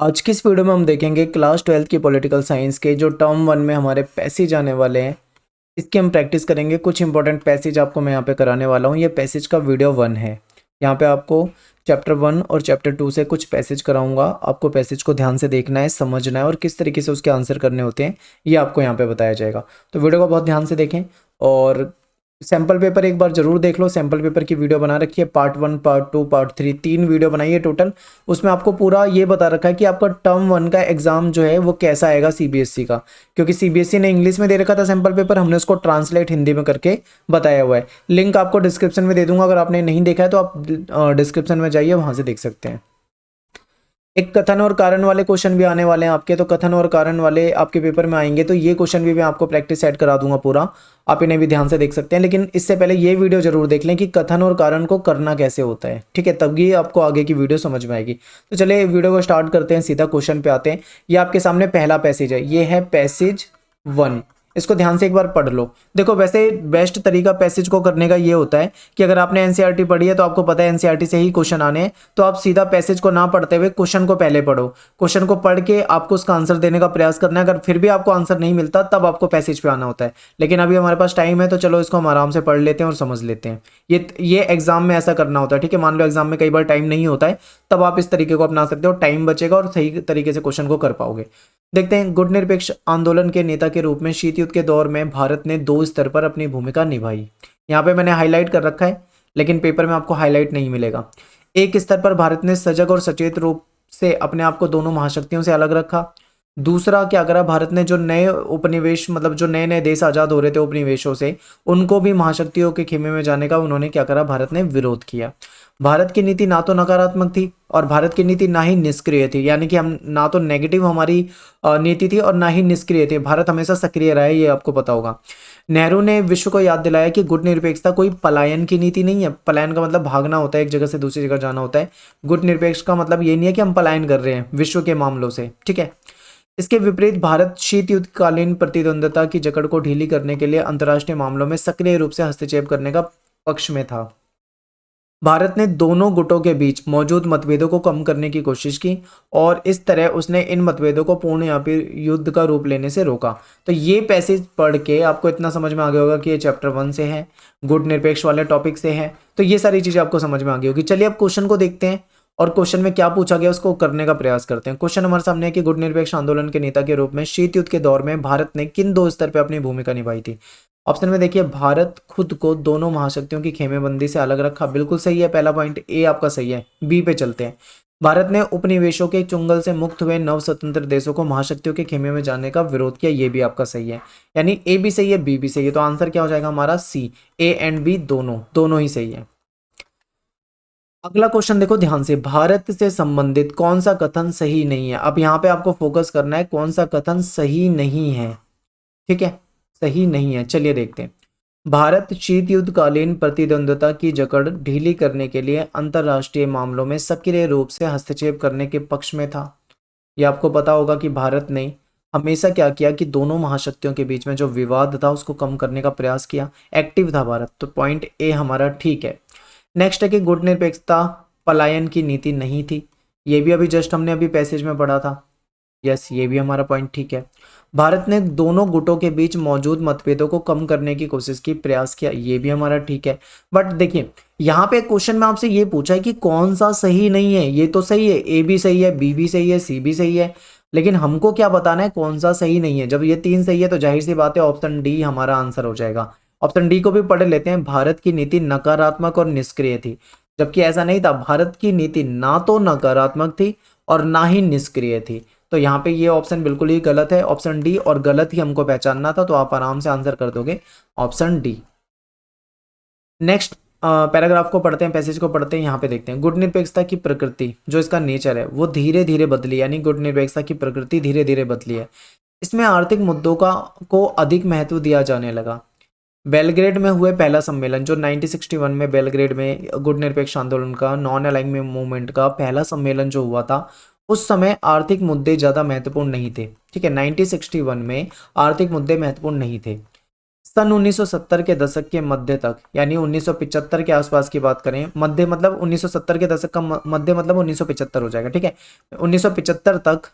आज की इस वीडियो में हम देखेंगे क्लास 12th की पॉलिटिकल साइंस के जो टर्म वन में हमारे पैसेज आने वाले हैं। इसकी हम प्रैक्टिस करेंगे। कुछ इंपॉर्टेंट पैसेज आपको मैं यहाँ पे कराने वाला हूँ। ये पैसेज का वीडियो 1 है। यहाँ पे आपको चैप्टर 1 और चैप्टर 2 से कुछ पैसेज कराऊंगा। आपको पैसेज को ध्यान से देखना है, समझना है और किस तरीके से उसके आंसर करने होते हैं ये आपको यहाँ पे बताया जाएगा। तो वीडियो को बहुत ध्यान से देखें और सैम्पल पेपर एक बार जरूर देख लो। सैम्पल पेपर की वीडियो बना रखी है, पार्ट 1, पार्ट 2, पार्ट 3, 3 वीडियो बनाई है टोटल। उसमें आपको पूरा ये बता रखा है कि आपका टर्म 1 का एग्जाम जो है वो कैसा आएगा सीबीएसई का, क्योंकि सीबीएसई ने इंग्लिश में दे रखा था सैम्पल पेपर, हमने उसको ट्रांसलेट हिंदी में करके बताया हुआ है। लिंक आपको डिस्क्रिप्शन में दे दूंगा, अगर आपने नहीं देखा है तो आप डिस्क्रिप्शन में जाइए, वहां से देख सकते हैं। एक कथन और कारण वाले क्वेश्चन भी आने वाले हैं आपके, तो कथन और कारण वाले आपके पेपर में आएंगे, तो ये क्वेश्चन भी मैं आपको प्रैक्टिस सेट करा दूंगा पूरा। आप इन्हें भी ध्यान से देख सकते हैं, लेकिन इससे पहले ये वीडियो जरूर देख लें कि कथन और कारण को करना कैसे होता है, ठीक है? तभी आपको आगे की वीडियो समझ में आएगी। तो चलिए वीडियो को स्टार्ट करते हैं, सीधा क्वेश्चन पे आते हैं। ये आपके सामने पहला पैसेज है, ये है पैसेज 1। इसको ध्यान से एक बार पढ़ लो। देखो, वैसे बेस्ट तरीका पैसेज को करने का ये होता है कि अगर आपने एनसीईआरटी पढ़ी है तो आपको पता है एनसीईआरटी से ही क्वेश्चन आने हैं, तो आप सीधा पैसेज को ना पढ़ते हुए क्वेश्चन को पहले पढ़ो। क्वेश्चन को पढ़ के आपको उसका आंसर देने का प्रयास करना है। अगर फिर भी आपको आंसर नहीं मिलता तब आपको पैसेज पे आना होता है। लेकिन अभी हमारे पास टाइम है तो चलो इसको हम आराम से पढ़ लेते हैं और समझ लेते हैं। ये एग्जाम में ऐसा करना होता है, ठीक है? मान लो एग्जाम में कई बार टाइम नहीं होता है, तब आप इस तरीके को अपना सकते हो, टाइम बचेगा और सही तरीके से क्वेश्चन को कर पाओगे। देखते हैं। गुटनिरपेक्ष आंदोलन के नेता के रूप में शीत युद्ध के दौर में भारत ने 2 स्तर पर अपनी भूमिका निभाई। यहाँ पे मैंने हाईलाइट कर रखा है, लेकिन पेपर में आपको हाईलाइट नहीं मिलेगा। एक स्तर पर भारत ने सजग और सचेत रूप से अपने आप को दोनों महाशक्तियों से अलग रखा। दूसरा क्या करा, भारत ने जो नए उपनिवेश, मतलब जो नए नए देश आजाद हो रहे थे उपनिवेशों से, उनको भी महाशक्तियों के खेमे में जाने का उन्होंने क्या करा, भारत ने विरोध किया। भारत की नीति ना तो नकारात्मक थी और भारत की नीति ना ही निष्क्रिय थी, यानी कि हम ना तो नेगेटिव हमारी नीति थी और ना ही निष्क्रिय थी। भारत हमेशा सक्रिय रहा है, ये आपको पता होगा। नेहरू ने विश्व को याद दिलाया कि गुटनिरपेक्षता कोई पलायन की नीति नहीं है। पलायन का मतलब भागना होता है, एक जगह से दूसरी जगह जाना होता है। गुटनिरपेक्ष का मतलब ये नहीं है कि हम पलायन कर रहे हैं विश्व के मामलों से, ठीक है? इसके विपरीत भारत शीत युद्धकालीन प्रतिद्वंद्विता की जकड़ को ढीली करने के लिए अंतर्राष्ट्रीय मामलों में सक्रिय रूप से हस्तक्षेप करने का पक्ष में था। भारत ने दोनों गुटों के बीच मौजूद मतभेदों को कम करने की कोशिश की और इस तरह उसने इन मतभेदों को पूर्णव्यापी युद्ध का रूप लेने से रोका। तो ये पैसेज पढ़ के आपको इतना समझ में आ गया होगा कि ये चैप्टर 1 से है, गुट निरपेक्ष वाले टॉपिक से है। तो ये सारी चीजें आपको समझ में आ गई होगी। चलिए अब क्वेश्चन को देखते हैं और क्वेश्चन में क्या पूछा गया उसको करने का प्रयास करते हैं। क्वेश्चन हमारे सामने है कि गुट निरपेक्ष आंदोलन के नेता के रूप में शीत युद्ध के दौर में भारत ने किन 2 स्तर पर अपनी भूमिका निभाई थी। ऑप्शन में देखिए, भारत खुद को दोनों महाशक्तियों की खेमेबंदी से अलग रखा, बिल्कुल सही है, पहला पॉइंट ए आपका सही है। बी पे चलते हैं। भारत ने उपनिवेशों के चुंगल से मुक्त हुए नव स्वतंत्र देशों को महाशक्तियों के खेमे में जाने का विरोध किया, ये भी आपका सही है। यानी ए भी सही है, बी भी सही है। तो आंसर क्या हो जाएगा हमारा? सी। ए एंड बी दोनों दोनों ही सही है। अगला क्वेश्चन देखो ध्यान से, भारत से संबंधित कौन सा कथन सही नहीं है। अब यहाँ पे आपको फोकस करना है, कौन सा कथन सही नहीं है, ठीक है? सही नहीं है, चलिए देखते हैं। भारत शीत युद्धकालीन प्रतिद्वंद्विता की जकड़ ढीली करने के लिए अंतर्राष्ट्रीय मामलों में सक्रिय रूप से हस्तक्षेप करने के पक्ष में था। यह आपको पता होगा कि भारत ने हमेशा क्या किया कि दोनों महाशक्तियों के बीच में जो विवाद था उसको कम करने का प्रयास किया, एक्टिव था भारत। तो पॉइंट ए हमारा ठीक है। नेक्स्ट है कि गुटनिरपेक्षता पलायन की नीति नहीं थी, ये भी अभी जस्ट हमने अभी पैसेज में पढ़ा था। यस, ये भी हमारा पॉइंट ठीक है। भारत ने दोनों गुटों के बीच मौजूद मतभेदों को कम करने की कोशिश की, प्रयास किया, ये भी हमारा ठीक है। बट देखिए, यहाँ पे क्वेश्चन में आपसे ये पूछा है कि कौन सा सही नहीं है। ये तो सही है, ए भी सही है, बी भी सही है, सी भी सही है, लेकिन हमको क्या बताना है कौन सा सही नहीं है। जब ये 3 सही है तो जाहिर सी बात है ऑप्शन डी हमारा आंसर हो जाएगा। ऑप्शन डी को भी पढ़ लेते हैं। भारत की नीति नकारात्मक और निष्क्रिय थी, जबकि ऐसा नहीं था। भारत की नीति ना तो नकारात्मक थी और ना ही निष्क्रिय थी। तो यहाँ पे ये ऑप्शन बिल्कुल ही गलत है, ऑप्शन डी, और गलत ही हमको पहचानना था, तो आप आराम से आंसर कर दोगे ऑप्शन डी। नेक्स्ट पैराग्राफ को पढ़ते हैं, पैसेज को पढ़ते हैं। यहाँ पे देखते हैं, गुट निरपेक्षता की प्रकृति जो इसका नेचर है वो धीरे धीरे बदली, यानी गुट निरपेक्षता की प्रकृति धीरे धीरे बदली है। इसमें आर्थिक मुद्दों को अधिक महत्व दिया जाने लगा। बेलग्रेड में हुए पहला सम्मेलन जो 1961 में बेलग्रेड में गुट निरपेक्ष आंदोलन का, नॉन अलाइनमेंट मूवमेंट का पहला सम्मेलन जो हुआ था, उस समय आर्थिक मुद्दे ज्यादा महत्वपूर्ण नहीं थे, ठीक है? 1961 में आर्थिक मुद्दे महत्वपूर्ण नहीं थे। सन 1970 के दशक के मध्य तक, यानी 1975 के आसपास की बात करें, मध्य मतलब 1970 के दशक का मध्य मतलब 1975 हो जाएगा, ठीक है। 1975 तक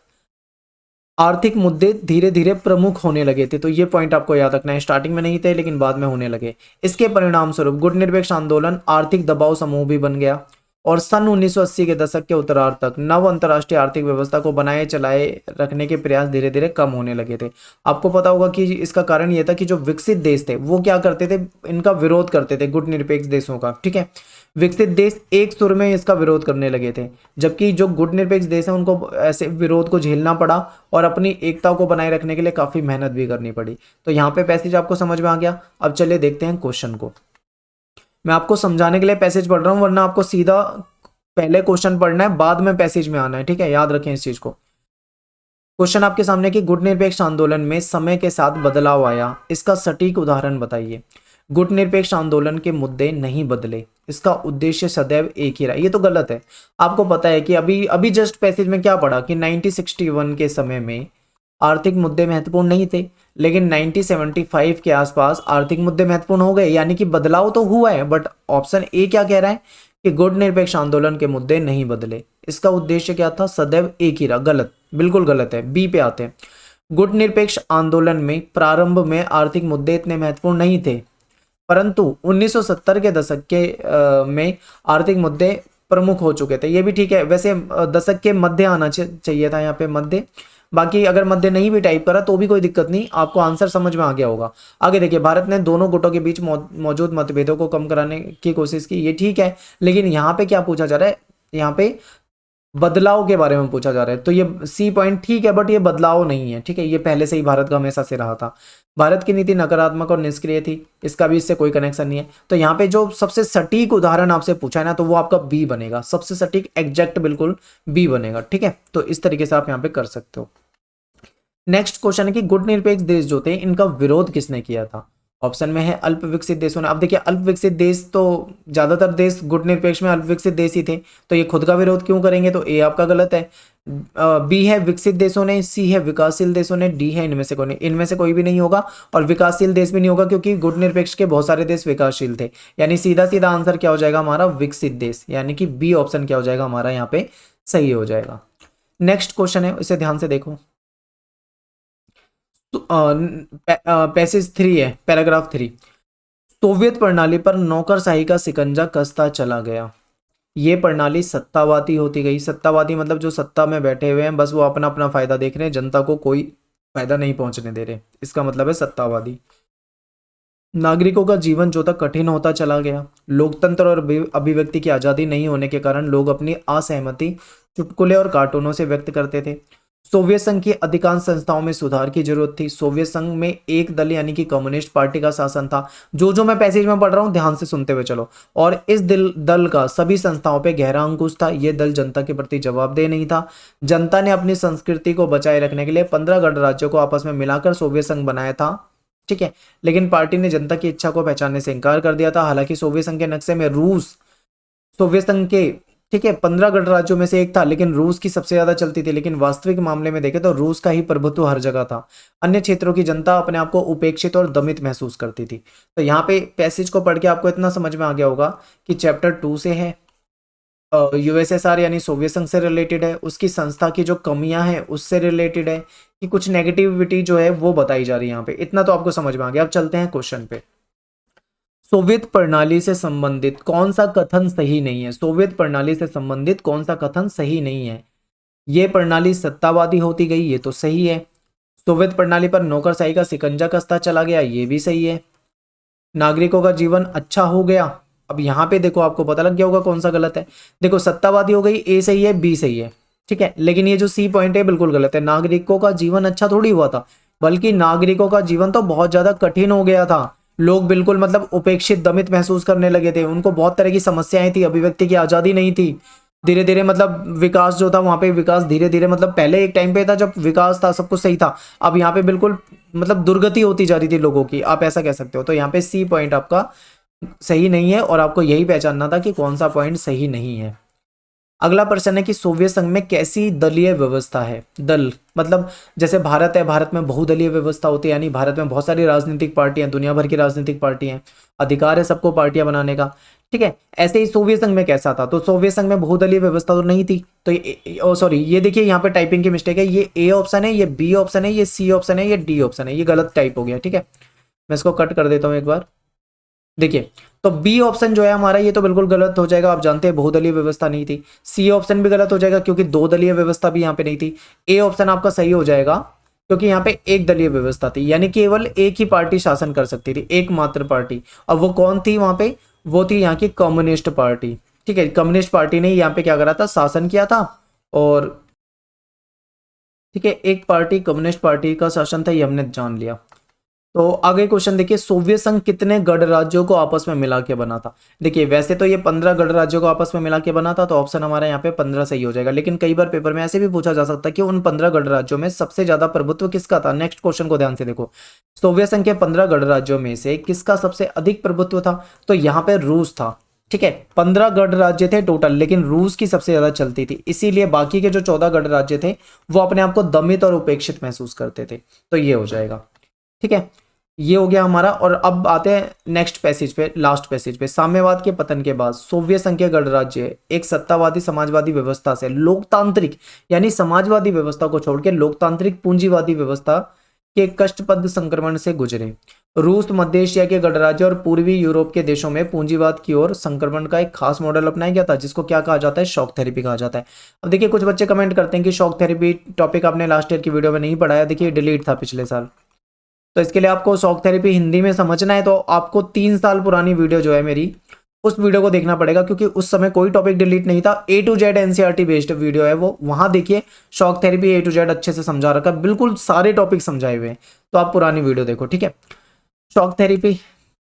आर्थिक मुद्दे धीरे धीरे प्रमुख होने लगे थे। तो ये पॉइंट आपको याद रखना है, स्टार्टिंग में नहीं थे लेकिन बाद में होने लगे। इसके परिणाम स्वरूप गुटनिरपेक्ष आंदोलन आर्थिक दबाव समूह भी बन गया और सन 1980 के दशक के उत्तरार्ध तक नव अंतर्राष्ट्रीय आर्थिक व्यवस्था को बनाए चलाए रखने के प्रयास धीरे धीरे कम होने लगे थे। आपको पता होगा कि इसका कारण यह था कि जो विकसित देश थे वो क्या करते थे, इनका विरोध करते थे गुटनिरपेक्ष देशों का, ठीक है। विकसित देश एक सुर में इसका विरोध करने लगे थे, जबकि जो गुटनिरपेक्ष देश है उनको ऐसे विरोध को झेलना पड़ा और अपनी एकता को बनाए रखने के लिए काफी मेहनत भी करनी पड़ी। तो यहाँ पे पैसेज आपको समझ में आ गया। अब चलिए देखते हैं क्वेश्चन को। मैं आपको समझाने के लिए पैसेज पढ़ रहा हूं, वरना आपको सीधा पहले क्वेश्चन पढ़ना है, बाद में पैसेज में आना है, ठीक है, याद रखें इस चीज को। क्वेश्चन आपके सामने कि गुटनिरपेक्ष आंदोलन में समय के साथ बदलाव आया, इसका सटीक उदाहरण बताइए। गुटनिरपेक्ष आंदोलन के मुद्दे नहीं बदले, इसका उद्देश्य सदैव एक ही रहा। ये तो गलत है। आपको पता है कि अभी अभी जस्ट पैसेज में क्या पढ़ा कि 1961 के समय में आर्थिक मुद्दे महत्वपूर्ण नहीं थे, लेकिन 1975 के आसपास आर्थिक मुद्दे महत्वपूर्ण हो गए, यानी कि बदलाव तो हुआ है। बट ऑप्शन ए क्या कह रहा है कि गुटनिरपेक्ष आंदोलन के मुद्दे नहीं बदले, इसका उद्देश्य क्या था, सदैव एक ही रहा। गलत, बिल्कुल गलत है। बी पे आते हैं। गुटनिरपेक्ष आंदोलन में प्रारंभ में आर्थिक मुद्दे इतने महत्वपूर्ण नहीं थे, परंतु 1970 के दशक के में आर्थिक मुद्दे प्रमुख हो चुके थे। ये भी ठीक है, वैसे दशक के मध्य आना चाहिए था यहाँ पे, मध्य। बाकी अगर मध्य नहीं भी टाइप करा तो भी कोई दिक्कत नहीं, आपको आंसर समझ में आ गया होगा। आगे देखिए, भारत ने दोनों गुटों के बीच मौजूद मतभेदों को कम कराने की कोशिश की, ये ठीक है। लेकिन यहाँ पे क्या पूछा जा रहा है, यहाँ पे बदलाव के बारे में पूछा जा रहा है। तो ये सी पॉइंट ठीक है, बट ये बदलाव नहीं है, ठीक है। ये पहले से ही भारत का हमेशा से रहा था। भारत की नीति नकारात्मक और निष्क्रिय थी, इसका भी इससे कोई कनेक्शन नहीं है। तो यहाँ पे जो सबसे सटीक उदाहरण आपसे पूछा है ना, तो वो आपका बी बनेगा, सबसे सटीक एग्जैक्ट बिल्कुल बी बनेगा, ठीक है। तो इस तरीके से आप यहाँ पे कर सकते हो। नेक्स्ट क्वेश्चन है कि गुटनिरपेक्ष देश जो थे इनका विरोध किसने किया था। ऑप्शन में है अल्प विकसित देशों ने। अब देखिए, अल्प विकसित देश तो ज्यादातर देश गुटनिरपेक्ष में अल्प विकसित देश ही थे, तो ये खुद का विरोध क्यों करेंगे, तो ए आपका गलत है। बी है विकसित देशों ने, सी है विकासशील देशों ने, डी है इनमें से कोई भी नहीं होगा। और विकासशील देश भी नहीं होगा क्योंकि गुटनिरपेक्ष के बहुत सारे देश विकासशील थे। यानी सीधा सीधा आंसर क्या हो जाएगा हमारा, विकसित देश, यानी कि बी ऑप्शन क्या हो जाएगा हमारा यहाँ पे सही हो जाएगा। नेक्स्ट क्वेश्चन है, इसे ध्यान से देखो। पैसेज 3 है, पैराग्राफ 3। सोवियत प्रणाली पर नौकरशाही का शिकंजा कसता चला गया। ये प्रणाली सत्तावादी होती गई। सत्तावादी मतलब जो सत्ता में बैठे हुए हैं, बस वो अपना अपना फायदा देख रहे हैं, जनता को कोई फायदा नहीं पहुंचने दे रहे, इसका मतलब है सत्तावादी। नागरिकों का जीवन जो था कठिन होता चला गया। लोकतंत्र और अभिव्यक्ति की आजादी नहीं होने के कारण लोग अपनी असहमति चुटकुले और कार्टूनों से व्यक्त करते थे। सोवियत संघ की अधिकांश संस्थाओं में सुधार की जरूरत थी। सोवियत संघ में एक दल यानी कि कम्युनिस्ट पार्टी का शासन था। जो मैं पैसेज में पढ़ रहा हूं ध्यान से सुनते हुए चलो। और इस दल का सभी संस्थाओं पे गहरा अंकुश था। यह दल जनता के प्रति जवाबदेह नहीं था। जनता ने अपनी संस्कृति को बचाए रखने के लिए 15 गणराज्यों को आपस में मिलाकर सोवियत संघ बनाया था, ठीक है। लेकिन पार्टी ने जनता की इच्छा को पहचानने से इनकार कर दिया था। हालांकि सोवियत संघ के नक्शे में रूस सोवियत संघ के, ठीक है, 15 गणराज्यों में से एक था, लेकिन रूस की सबसे ज्यादा चलती थी। लेकिन वास्तविक मामले में देखें तो रूस का ही प्रभुत्व हर जगह था। अन्य क्षेत्रों की जनता अपने आप को उपेक्षित और दमित महसूस करती थी। तो यहाँ पे पैसेज को पढ़ के आपको इतना समझ में आ गया होगा कि चैप्टर 2 से है, यूएसएसआर यानी सोवियत संघ से रिलेटेड है, उसकी संस्था की जो कमियां हैं उससे रिलेटेड है, कि कुछ नेगेटिविटी जो है वो बताई जा रही है यहाँ पे। इतना तो आपको समझ में आ गया। अब चलते हैं क्वेश्चन पे। सोवियत प्रणाली से संबंधित कौन सा कथन सही नहीं है। सोवियत प्रणाली से संबंधित कौन सा कथन सही नहीं है। ये प्रणाली सत्तावादी होती गई, ये तो सही है। सोवियत प्रणाली पर नौकरशाही का शिकंजा कसता चला गया, ये भी सही है। नागरिकों का जीवन अच्छा हो गया। अब यहाँ पे देखो, आपको पता लग गया होगा कौन सा गलत है। देखो, सत्तावादी हो गई, ए सही है, बी सही है, ठीक है। लेकिन ये जो सी पॉइंट है बिल्कुल गलत है। नागरिकों का जीवन अच्छा थोड़ी हुआ था, बल्कि नागरिकों का जीवन तो बहुत ज्यादा कठिन हो गया था। लोग बिल्कुल मतलब उपेक्षित दमित महसूस करने लगे थे। उनको बहुत तरह की समस्याएं थी, अभिव्यक्ति की आजादी नहीं थी। धीरे धीरे मतलब विकास जो था वहां पे, विकास धीरे धीरे मतलब पहले एक टाइम पे था जब विकास था, सब कुछ सही था। अब यहाँ पे बिल्कुल मतलब दुर्गति होती जा रही थी लोगों की, आप ऐसा कह सकते हो। तो यहाँ पे सी पॉइंट आपका सही नहीं है, और आपको यही पहचानना था कि कौन सा पॉइंट सही नहीं है। अगला प्रश्न है कि सोवियत संघ में कैसी दलीय व्यवस्था है। दल मतलब जैसे भारत है, भारत में बहुदलीय व्यवस्था होती है, यानी भारत में बहुत सारी राजनीतिक पार्टियां, दुनिया भर की राजनीतिक पार्टियां, अधिकार है सबको पार्टियां बनाने का। ठीक है, ऐसे ही सोवियत संघ में कैसा था, तो सोवियत संघ में बहुदलीय व्यवस्था तो नहीं थी। तो सॉरी, ये देखिए यहाँ पे टाइपिंग की मिस्टेक है, ये ए ऑप्शन है, ये बी ऑप्शन है, ये सी ऑप्शन है, ये डी ऑप्शन है, ये गलत टाइप हो गया। ठीक है, मैं इसको कट कर देता हूँ एक बार। देखिए, तो बी ऑप्शन जो है हमारा, ये तो बिल्कुल गलत हो जाएगा, आप जानते हैं बहुदलीय व्यवस्था नहीं थी। सी ऑप्शन भी गलत हो जाएगा क्योंकि दो दलीय व्यवस्था भी यहाँ पे नहीं थी। ए ऑप्शन आपका सही हो जाएगा क्योंकि यहाँ पे एक दलीय व्यवस्था थी, यानी केवल एक ही पार्टी शासन कर सकती थी, एकमात्र पार्टी। अब वो कौन थी वहां पे, वो थी यहाँ की कम्युनिस्ट पार्टी। ठीक है, कम्युनिस्ट पार्टी ने यहाँ पे क्या करा था, शासन किया था। और ठीक है, एक पार्टी कम्युनिस्ट पार्टी का शासन था, ये हमने जान लिया। तो आगे क्वेश्चन देखिए, सोवियत संघ कितने गणराज्यों को आपस में मिला के बना था। देखिए, वैसे तो ये 15 गणराज्यों को आपस में मिला के बना था, तो ऑप्शन हमारा यहाँ पे 15 सही हो जाएगा। लेकिन कई बार पेपर में ऐसे भी पूछा जा सकता है कि उन 15 गणराज्यों में सबसे ज्यादा प्रभुत्व किसका था। नेक्स्ट क्वेश्चन को ध्यान से देखो, सोवियत संघ के 15 गणराज्यों में से किसका सबसे अधिक प्रभुत्व था, तो यहाँ पे रूस था। ठीक है, 15 गणराज्य थे टोटल, लेकिन रूस की सबसे ज्यादा चलती थी, इसीलिए बाकी के जो 14 गणराज्य थे वो अपने आप को दमित और उपेक्षित महसूस करते थे। तो ये हो जाएगा। ठीक है, ये हो गया हमारा। और अब आते हैं नेक्स्ट पैसेज पे, लास्ट पैसेज पे। साम्यवाद के पतन के बाद सोवियत संघ के गणराज्य एक सत्तावादी समाजवादी व्यवस्था से लोकतांत्रिक, यानी समाजवादी व्यवस्था को छोड़ के लोकतांत्रिक पूंजीवादी व्यवस्था के कष्टप्रद संक्रमण से गुजरे। रूस, मध्य एशिया के गणराज्य और पूर्वी यूरोप के देशों में पूंजीवाद की ओर संक्रमण का एक खास मॉडल अपनाया गया था, जिसको क्या कहा जाता है, शॉक थेरेपी कहा जाता है। अब देखिए, कुछ बच्चे कमेंट करते हैं कि शॉक थेरेपी टॉपिक आपने लास्ट ईयर की वीडियो में नहीं पढ़ाया। देखिए, डिलीट था पिछले साल, तो इसके लिए आपको शॉक थेरेपी हिंदी में समझना है तो आपको 3 साल पुरानी वीडियो जो है मेरी, उस वीडियो को देखना पड़ेगा, क्योंकि उस समय कोई टॉपिक डिलीट नहीं था। A to Z NCERT based video है वो, वहां देखिए, shock therapy A to Z अच्छे से समझा रखा है, बिल्कुल सारे टॉपिक समझाए हुए हैं। तो आप पुरानी वीडियो देखो। ठीक है, शॉक थेरेपी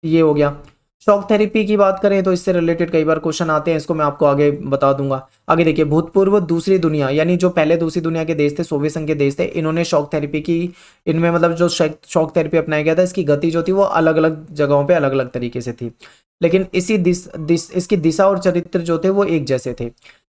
ये हो गया। शॉक थेरेपी की बात करें तो इससे रिलेटेड कई बार क्वेश्चन आते हैं, इसको मैं आपको आगे बता दूंगा। आगे देखिए, भूतपूर्व दूसरी दुनिया, यानी जो पहले दूसरी दुनिया के देश थे, सोवियत संघ के देश थे, इन्होंने शॉक थेरेपी की, इनमें मतलब जो शॉक थेरेपी अपनाया गया था, इसकी गति जो थी वो अलग अलग जगहों पे अलग अलग तरीके से थी, लेकिन इसकी दिशा और चरित्र जो थे वो एक जैसे थे।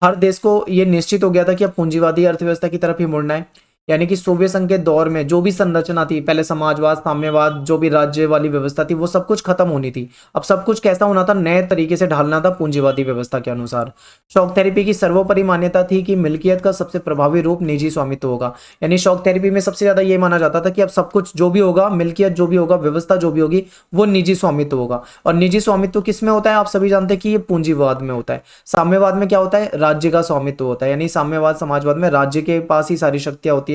हर देश को ये निश्चित हो गया था कि अब पूंजीवादी अर्थव्यवस्था की तरफ ही मुड़ना है, यानी कि सोवियत संघ के दौर में जो भी संरचना थी, पहले समाजवाद, साम्यवाद, जो भी राज्य वाली व्यवस्था थी, वो सब कुछ खत्म होनी थी। अब सब कुछ कैसा होना था, नए तरीके से ढालना था पूंजीवादी व्यवस्था के अनुसार। शॉक थेरेपी की सर्वोपरि मान्यता थी कि मिल्कियत का सबसे प्रभावी रूप निजी स्वामित्व होगा, यानी शॉक थेरेपी में सबसे ज्यादा ये माना जाता था कि अब सब कुछ जो भी होगा, मिल्कियत जो भी होगा, व्यवस्था जो भी होगी, वो निजी स्वामित्व होगा। और निजी स्वामित्व किस में होता है, आप सभी जानते हैं कि ये पूंजीवाद में होता है। साम्यवाद में क्या होता है, राज्य का स्वामित्व होता है, यानी साम्यवाद समाजवाद में राज्य के पास ही सारी शक्तियां होती है,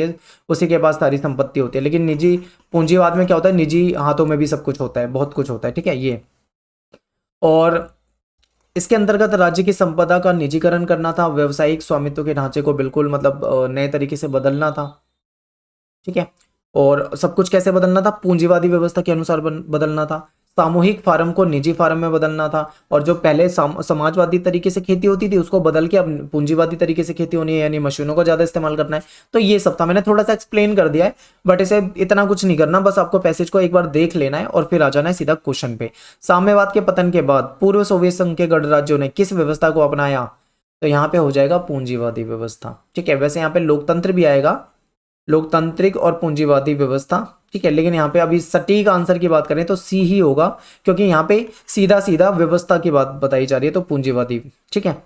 उसी के पास सारी संपत्ति होती है। लेकिन निजी पूंजीवाद में क्या होता है, निजी हाथों में भी सब कुछ होता है, बहुत कुछ होता है। ठीक है, ये। और इसके अंतर्गत राज्य की संपदा का निजीकरण करना था, व्यवसायिक स्वामित्व के ढांचे को बिल्कुल मतलब नए तरीके से बदलना था। ठीक है, और सब कुछ कैसे बदलना था, पूंजीवादी व्यवस्था के अनुसार बदलना था। सामूहिक फार्म को निजी फार्म में बदलना था, और जो पहले समाजवादी तरीके से खेती होती थी उसको बदल के अब पूंजीवादी तरीके से खेती होनी है, यानी मशीनों का ज्यादा इस्तेमाल करना है। तो ये सब था, मैंने थोड़ा सा एक्सप्लेन कर दिया है, बट इसे इतना कुछ नहीं करना, बस आपको पैसेज को एक बार देख लेना है और फिर आ जाना है सीधा क्वेश्चन पे। साम्यवाद के पतन के बाद पूर्व सोवियत संघ के गणराज्यों ने किस व्यवस्था को अपनाया, तो यहाँ पे हो जाएगा पूंजीवादी व्यवस्था। ठीक है, वैसे यहाँ पे लोकतंत्र भी आएगा, लोकतांत्रिक और पूंजीवादी व्यवस्था। ठीक है, लेकिन यहाँ पे अभी सटीक आंसर की बात करें तो सी ही होगा, क्योंकि यहाँ पे सीधा सीधा व्यवस्था की बात बताई जा रही है, तो पूंजीवादी। ठीक है,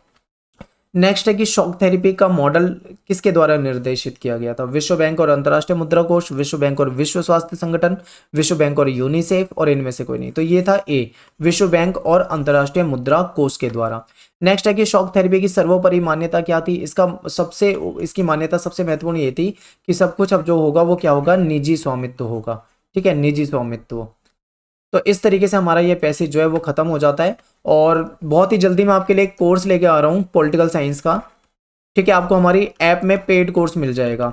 नेक्स्ट है कि शॉक थेरेपी का मॉडल किसके द्वारा निर्देशित किया गया था, विश्व बैंक और अंतर्राष्ट्रीय मुद्रा कोष, विश्व बैंक और विश्व स्वास्थ्य संगठन, विश्व बैंक और यूनिसेफ, और इनमें से कोई नहीं। तो ये था ए, विश्व बैंक और अंतर्राष्ट्रीय मुद्रा कोष के द्वारा। नेक्स्ट है कि शॉक थेरेपी की सर्वोपरि मान्यता क्या थी, इसकी मान्यता सबसे महत्वपूर्ण ये थी कि सब कुछ अब जो होगा वो क्या होगा, निजी स्वामित्व होगा। ठीक है, निजी स्वामित्व। तो इस तरीके से हमारा ये पैसेज जो है वो खत्म हो जाता है, और बहुत ही जल्दी मैं आपके लिए एक कोर्स लेके आ रहा हूँ पॉलिटिकल साइंस का। ठीक है, आपको हमारी ऐप में पेड कोर्स मिल जाएगा,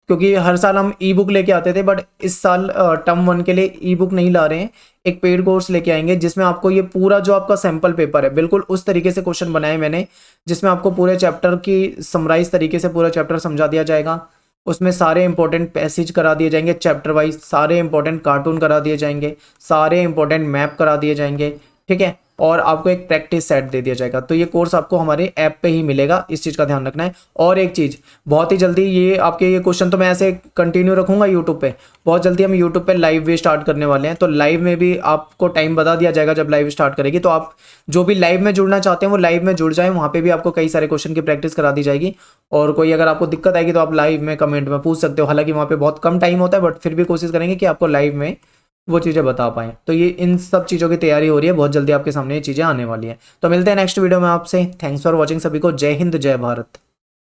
क्योंकि हर साल हम ई बुक लेके आते थे, बट इस साल टर्म 1 के लिए ई बुक नहीं ला रहे हैं, एक पेड कोर्स लेके आएंगे जिसमें आपको ये पूरा जो आपका सैंपल पेपर है, बिल्कुल उस तरीके से क्वेश्चन बनाए मैंने, जिसमें आपको पूरे चैप्टर की समराइज तरीके से पूरा चैप्टर समझा दिया जाएगा। उसमें सारे इंपॉर्टेंट पैसेज करा दिए जाएंगे चैप्टर वाइज, सारे इंपॉर्टेंट कार्टून करा दिए जाएंगे, सारे इंपॉर्टेंट मैप करा दिए जाएंगे। ठीक है, और आपको एक प्रैक्टिस सेट दे दिया जाएगा। तो ये कोर्स आपको हमारे ऐप पे ही मिलेगा, इस चीज़ का ध्यान रखना है। और एक चीज़, बहुत ही जल्दी ये आपके ये क्वेश्चन तो मैं ऐसे कंटिन्यू रखूंगा यूट्यूब पे, बहुत जल्दी हम यूट्यूब पे लाइव भी स्टार्ट करने वाले हैं। तो लाइव में भी आपको टाइम बता दिया जाएगा जब लाइव स्टार्ट करेगी, तो आप जो भी लाइव में जुड़ना चाहते हैं वो लाइव में जुड़ जाएं, वहाँ पे भी आपको कई सारे क्वेश्चन की प्रैक्टिस करा दी जाएगी। और कोई अगर आपको दिक्कत आएगी तो आप लाइव में कमेंट में पूछ सकते हो, हालांकि वहाँ पे बहुत कम टाइम होता है, बट फिर भी कोशिश करेंगे कि आपको लाइव में वो चीज़ें बता पाएँ। तो ये इन सब चीज़ों की तैयारी हो रही है, बहुत जल्दी आपके सामने ये चीज़ें आने वाली हैं। तो मिलते हैं नेक्स्ट वीडियो में आपसे। थैंक्स फॉर वॉचिंग सभी को। जय हिंद, जय भारत।